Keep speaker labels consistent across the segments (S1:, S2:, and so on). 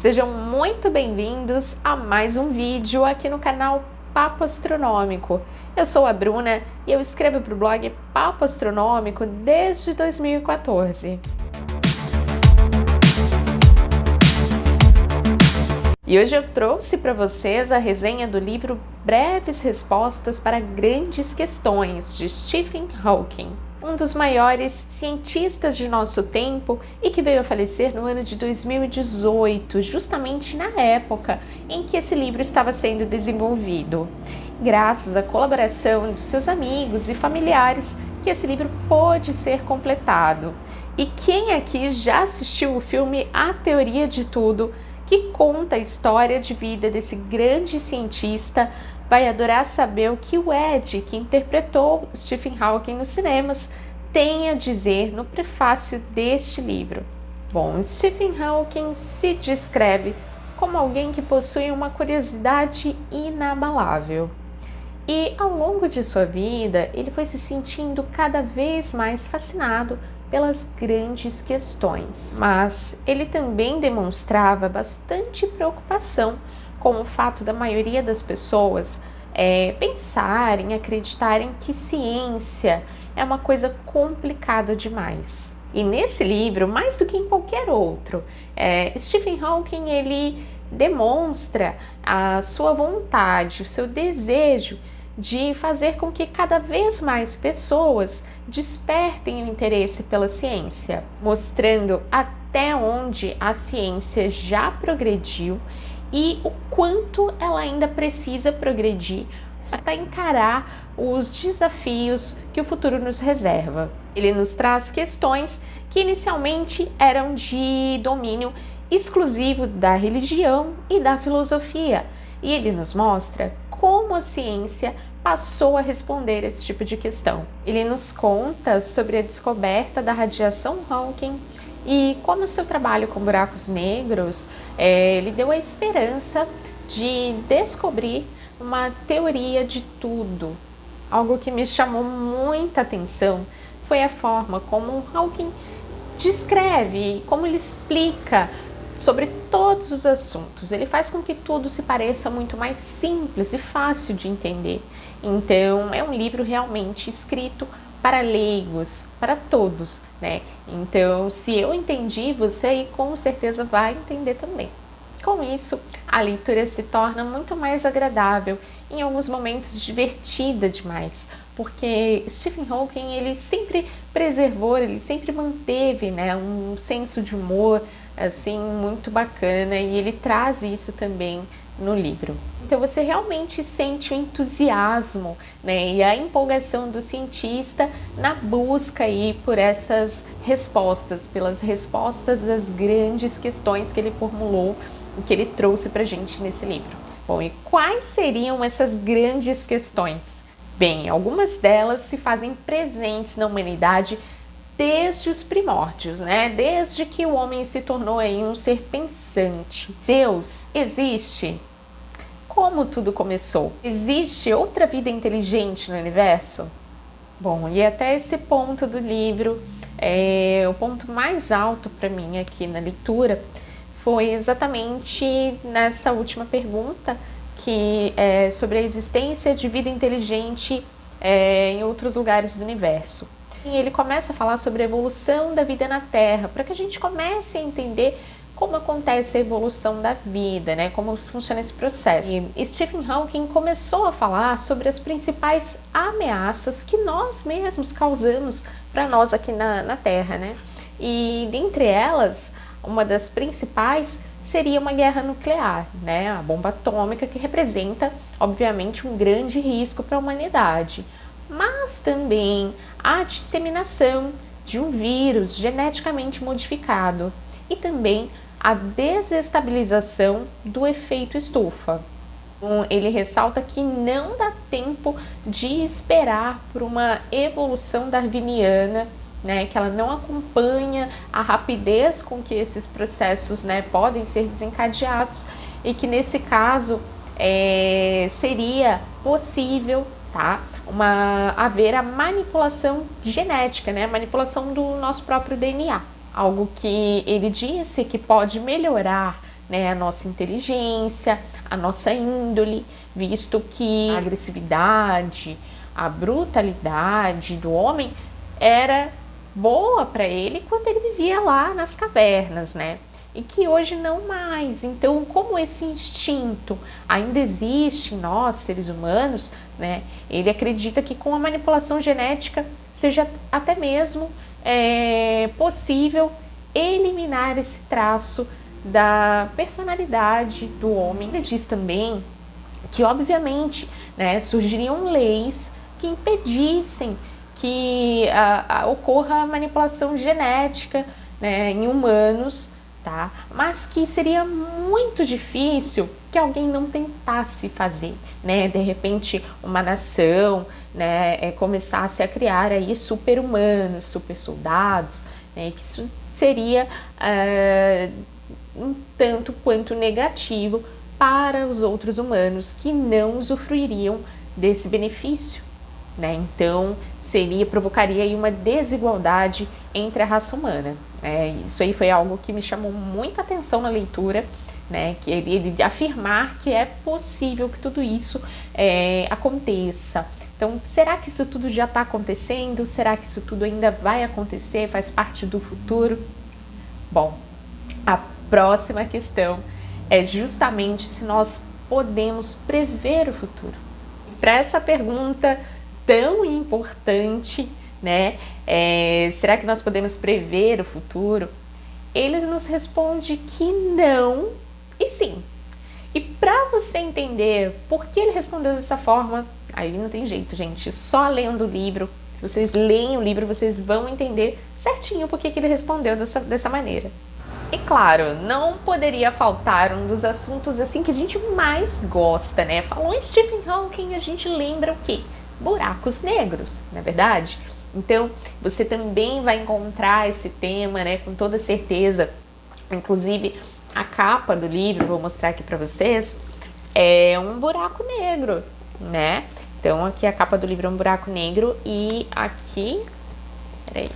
S1: Sejam muito bem-vindos a mais um vídeo aqui no canal Papo Astronômico. Eu sou a Bruna e eu escrevo para o blog Papo Astronômico desde 2014. E hoje eu trouxe para vocês a resenha do livro Breves Respostas para Grandes Questões, de Stephen Hawking, um dos maiores cientistas de nosso tempo e que veio a falecer no ano de 2018, justamente na época em que esse livro estava sendo desenvolvido. Graças à colaboração dos seus amigos e familiares que esse livro pôde ser completado. E quem aqui já assistiu o filme A Teoria de Tudo, que conta a história de vida desse grande cientista, vai adorar saber o que o Ed, que interpretou Stephen Hawking nos cinemas, tem a dizer no prefácio deste livro. Bom, Stephen Hawking se descreve como alguém que possui uma curiosidade inabalável. E ao longo de sua vida, ele foi se sentindo cada vez mais fascinado pelas grandes questões, mas ele também demonstrava bastante preocupação com o fato da maioria das pessoas pensarem, acreditarem que ciência é uma coisa complicada demais. E nesse livro, mais do que em qualquer outro, Stephen Hawking ele demonstra a sua vontade, o seu desejo de fazer com que cada vez mais pessoas despertem o interesse pela ciência, mostrando até onde a ciência já progrediu e o quanto ela ainda precisa progredir para encarar os desafios que o futuro nos reserva. Ele nos traz questões que inicialmente eram de domínio exclusivo da religião e da filosofia, e ele nos mostra como a ciência passou a responder esse tipo de questão. Ele nos conta sobre a descoberta da radiação Hawking e como seu trabalho com buracos negros lhe deu a esperança de descobrir uma teoria de tudo. Algo que me chamou muita atenção foi a forma como Hawking descreve, como ele explica sobre todos os assuntos. Ele faz com que tudo se pareça muito mais simples e fácil de entender. Então, é um livro realmente escrito para leigos, para todos, né? Então, se eu entendi, você aí com certeza vai entender também. Com isso, a leitura se torna muito mais agradável, em alguns momentos divertida demais, porque Stephen Hawking ele sempre preservou, ele sempre manteve, né, um senso de humor assim muito bacana, e ele traz isso também no livro. Então você realmente sente o entusiasmo, né, e a empolgação do cientista na busca aí por essas respostas, pelas respostas das grandes questões que ele formulou, que ele trouxe para a gente nesse livro. Bom, e quais seriam essas grandes questões? Bem, algumas delas se fazem presentes na humanidade desde os primórdios, né? Desde que o homem se tornou aí um ser pensante. Deus existe? Como tudo começou? Existe outra vida inteligente no universo? Bom, e até esse ponto do livro, o ponto mais alto para mim aqui na leitura foi exatamente nessa última pergunta, que é sobre a existência de vida inteligente em outros lugares do universo. E ele começa a falar sobre a evolução da vida na Terra, para que a gente comece a entender como acontece a evolução da vida, né? Como funciona esse processo. E Stephen Hawking começou a falar sobre as principais ameaças que nós mesmos causamos para nós aqui na Terra, né? E dentre elas, uma das principais seria uma guerra nuclear, né? A bomba atômica, que representa, obviamente, um grande risco para a humanidade. Mas também a disseminação de um vírus geneticamente modificado e também a desestabilização do efeito estufa. Ele ressalta que não dá tempo de esperar por uma evolução darwiniana, né, que ela não acompanha a rapidez com que esses processos, né, podem ser desencadeados, e que nesse caso seria possível, tá, haver a manipulação genética, né, a manipulação do nosso próprio DNA. Algo que ele disse que pode melhorar né, a nossa inteligência, a nossa índole, visto que a agressividade, a brutalidade do homem era boa para ele quando ele vivia lá nas cavernas, né? E que hoje não mais. Então, como esse instinto ainda existe em nós, seres humanos, né? Ele acredita que com a manipulação genética seja até mesmo possível eliminar esse traço da personalidade do homem. Ele diz também que, obviamente, né, surgiriam leis que impedissem que ocorra a manipulação genética, né, em humanos, tá? Mas que seria muito difícil que alguém não tentasse fazer, né? De repente, uma nação, né, começasse a criar aí super-humanos, super-soldados, né? Que isso seria um tanto quanto negativo para os outros humanos que não usufruiriam desse benefício, né? Então provocaria aí uma desigualdade entre a raça humana. Isso aí foi algo que me chamou muita atenção na leitura, né? Que ele afirmar que é possível que tudo isso aconteça. Então, será que isso tudo já está acontecendo? Será que isso tudo ainda vai acontecer? Faz parte do futuro? Bom, a próxima questão é justamente se nós podemos prever o futuro. Para essa pergunta tão importante, né? Será que nós podemos prever o futuro? Ele nos responde que não e sim. E para você entender por que ele respondeu dessa forma, aí não tem jeito, gente. Só lendo o livro, se vocês leem o livro, vocês vão entender certinho por que ele respondeu dessa maneira. E claro, não poderia faltar um dos assuntos assim que a gente mais gosta, né? Falou em Stephen Hawking, a gente lembra o quê? Buracos negros, não é verdade? Então, você também vai encontrar esse tema, né, com toda certeza. Inclusive, a capa do livro, vou mostrar aqui para vocês, é um buraco negro, né? Então, aqui a capa do livro é um buraco negro e aqui, peraí,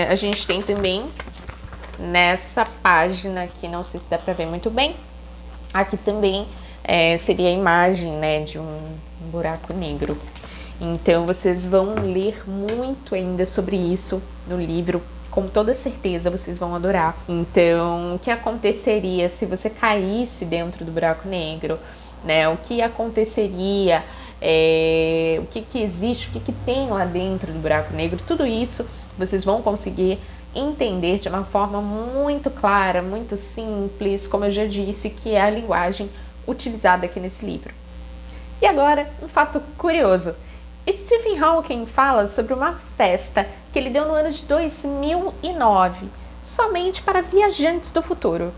S1: a gente tem também nessa página aqui, não sei se dá para ver muito bem, aqui também seria a imagem, né, de um buraco negro. Então, vocês vão ler muito ainda sobre isso no livro, com toda certeza vocês vão adorar. Então, o que aconteceria se você caísse dentro do buraco negro, né? O que aconteceria, o que existe, o que tem lá dentro do buraco negro, tudo isso vocês vão conseguir entender de uma forma muito clara, muito simples, como eu já disse, que é a linguagem utilizada aqui nesse livro. E agora, um fato curioso. Stephen Hawking fala sobre uma festa que ele deu no ano de 2009, somente para viajantes do futuro.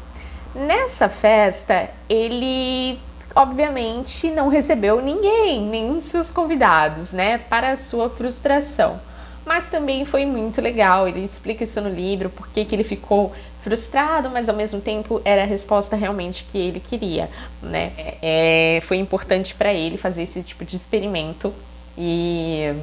S1: Nessa festa, ele obviamente não recebeu nenhum dos seus convidados, né, para a sua frustração. Mas também foi muito legal, ele explica isso no livro, porque que ele ficou frustrado, mas ao mesmo tempo era a resposta realmente que ele queria, né? Foi importante para ele fazer esse tipo de experimento e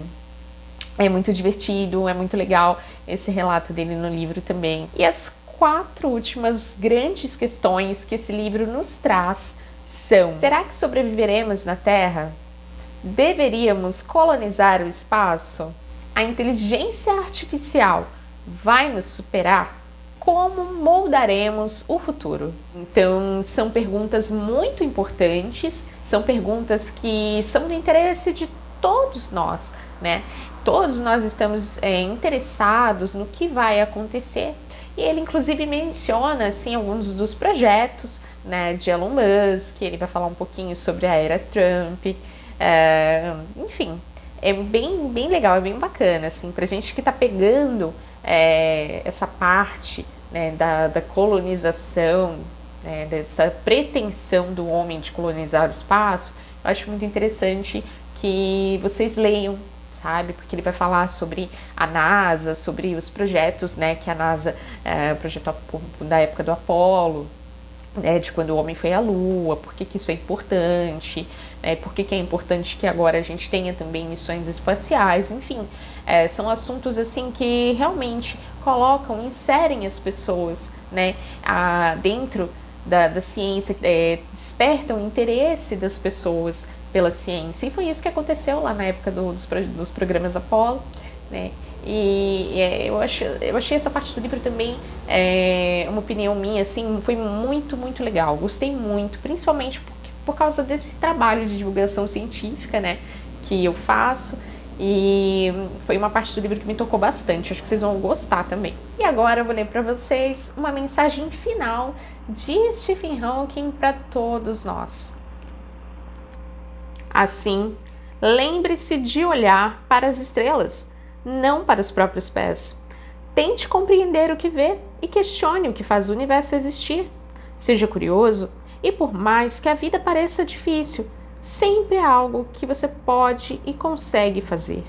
S1: é muito divertido, é muito legal esse relato dele no livro também. E as 4 últimas grandes questões que esse livro nos traz são: será que sobreviveremos na Terra? Deveríamos colonizar o espaço? A inteligência artificial vai nos superar? Como moldaremos o futuro? Então, são perguntas muito importantes, são perguntas que são do interesse de todos nós, né? Todos nós estamos interessados no que vai acontecer. E ele, inclusive, menciona assim, alguns dos projetos, né, de Elon Musk, ele vai falar um pouquinho sobre a era Trump, enfim. É bem legal, é bem bacana, assim, pra gente que tá pegando essa parte, né, da colonização, né, dessa pretensão do homem de colonizar o espaço. Eu acho muito interessante que vocês leiam, sabe? Porque ele vai falar sobre a NASA, sobre os projetos, né, que a NASA, o projeto da época do Apolo, né, de quando o homem foi à Lua, por que isso é importante, né, por que é importante que agora a gente tenha também missões espaciais, enfim, são assuntos assim que realmente inserem as pessoas né, dentro da ciência, despertam o interesse das pessoas pela ciência. E foi isso que aconteceu lá na época dos programas Apollo, né? Eu achei essa parte do livro também, uma opinião minha, assim, foi muito, muito legal. Gostei muito, principalmente por causa desse trabalho de divulgação científica, né, que eu faço. E foi uma parte do livro que me tocou bastante, acho que vocês vão gostar também. E agora eu vou ler para vocês uma mensagem final de Stephen Hawking para todos nós. Assim, lembre-se de olhar para as estrelas, não para os próprios pés. Tente compreender o que vê e questione o que faz o universo existir. Seja curioso e, por mais que a vida pareça difícil, sempre há algo que você pode e consegue fazer.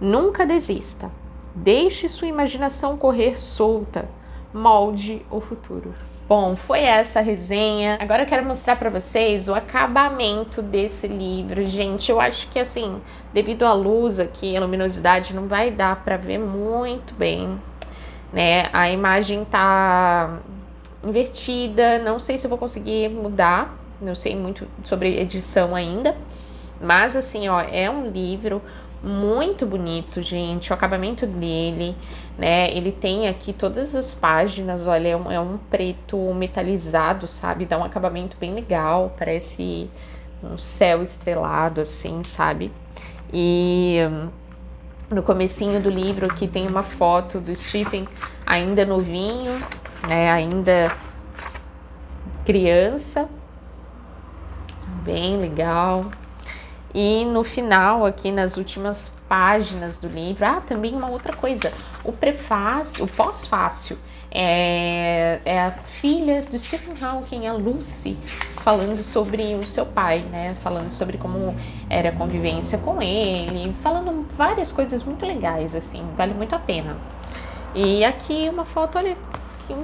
S1: Nunca desista. Deixe sua imaginação correr solta. Molde o futuro. Bom, foi essa a resenha. Agora eu quero mostrar para vocês o acabamento desse livro. Gente, eu acho que assim, devido à luz aqui, a luminosidade, não vai dar para ver muito bem, né? A imagem tá invertida, não sei se eu vou conseguir mudar, não sei muito sobre edição ainda, mas assim, ó, é um livro muito bonito, gente, o acabamento dele, né, ele tem aqui todas as páginas, olha, é um preto metalizado, sabe, dá um acabamento bem legal, parece um céu estrelado, assim, sabe, e no comecinho do livro aqui tem uma foto do Stephen ainda novinho, né, ainda criança, bem legal. E no final, aqui nas últimas páginas do livro, também uma outra coisa, o prefácio, o pós-fácio, é a filha do Stephen Hawking, a Lucy, falando sobre o seu pai, né, falando sobre como era a convivência com ele, falando várias coisas muito legais, assim, vale muito a pena. E aqui uma foto, olha que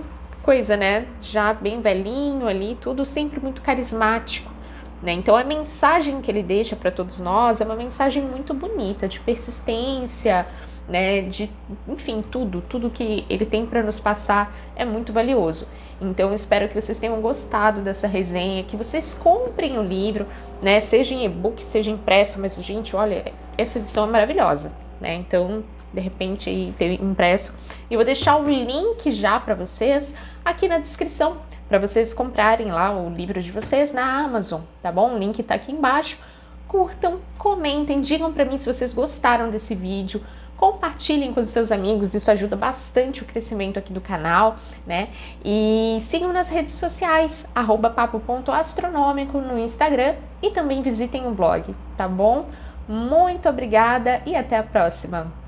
S1: coisa, né, já bem velhinho ali, tudo sempre muito carismático. Né? Então a mensagem que ele deixa para todos nós é uma mensagem muito bonita, de persistência, né? De, enfim, tudo que ele tem para nos passar é muito valioso. Então eu espero que vocês tenham gostado dessa resenha, que vocês comprem o livro, né? Seja em e-book, seja impresso, mas gente, olha, essa edição é maravilhosa, né? Então, de repente, ter impresso. E eu vou deixar o link já para vocês aqui na descrição, para vocês comprarem lá o livro de vocês na Amazon, tá bom? O link tá aqui embaixo. Curtam, comentem, digam para mim se vocês gostaram desse vídeo, compartilhem com os seus amigos, isso ajuda bastante o crescimento aqui do canal, né? E sigam nas redes sociais, @papo.astronômico no Instagram e também visitem o blog, tá bom? Muito obrigada e até a próxima!